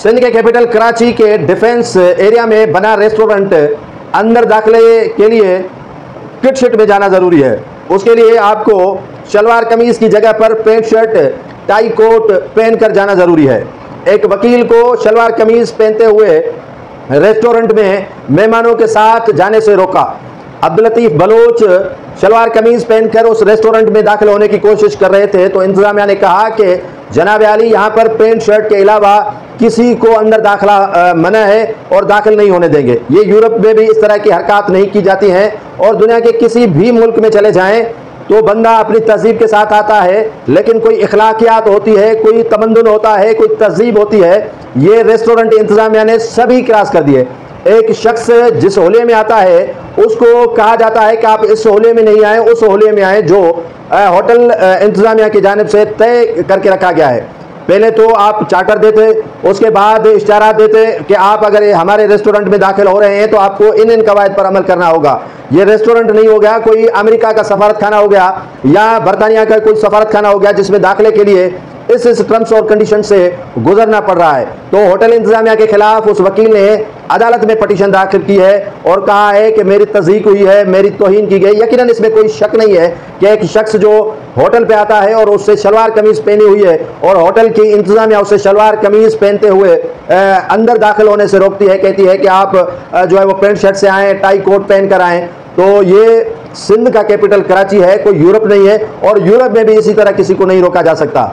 सिंध के कैपिटल कराची के defence area में बना रेस्टोरेंट अंदर दाखिले के लिए किट शिट में जाना ज़रूरी है। उसके लिए आपको शलवार कमीज़ की जगह पर पेंट शर्ट टाई कोट पहन कर जाना ज़रूरी है। एक वकील को शलवार कमीज़ पहनते हुए रेस्टोरेंट में मेहमानों के साथ जाने से रोका। अब्दुल लतीफ़ बलोच शलवार कमीज़ पहनकर उस रेस्टोरेंट में दाखिल होने की कोशिश कर रहे थे तो इंतजामिया ने कहा कि जनाब आली, यहाँ पर पेंट शर्ट के अलावा किसी को अंदर दाखिला मना है और दाखिल नहीं होने देंगे। ये यूरोप में भी इस तरह की हरकत नहीं की जाती हैं और दुनिया के किसी भी मुल्क में चले जाएं तो बंदा अपनी तहजीब के साथ आता है, लेकिन कोई इखलाकियात होती है, कोई तमद्दुन होता है, कोई तहजीब होती है। ये रेस्टोरेंट इंतजामिया ने सभी क्रॉस कर दिए। एक शख्स जिस होले में आता है उसको कहा जाता है कि आप इस होले में नहीं आए, उस होले में आए जो होटल इंतजामिया की जानिब से तय करके रखा गया है। पहले तो आप चार्टर देते, उसके बाद इश्तारात देते कि आप अगर हमारे रेस्टोरेंट में दाखिल हो रहे हैं तो आपको इन कवायद पर अमल करना होगा। ये रेस्टोरेंट नहीं हो गया कोई अमेरिका का सफारत खाना हो गया या बरतानिया का कोई सफारत खाना हो गया जिसमें दाखिले के लिए इस टर्म्स और कंडीशन से गुजरना पड़ रहा है। तो होटल इंतजामिया के खिलाफ उस वकील ने अदालत में पटिशन दाखिल की है और कहा है कि मेरी तज़दीक हुई है, मेरी तौहीन की गई। यकीनन इसमें कोई शक नहीं है कि एक शख्स जो होटल पे आता है और उससे शलवार कमीज़ पहनी हुई है और होटल की इंतजामिया उससे शलवार कमीज़ पहनते हुए अंदर दाखिल होने से रोकती है, कहती है कि आप जो है वो पेंट शर्ट से आएँ, टाई कोट पहन कर आएँ। तो ये सिंध का कैपिटल कराची है, कोई यूरोप नहीं है और यूरोप में भी इसी तरह किसी को नहीं रोका जा सकता।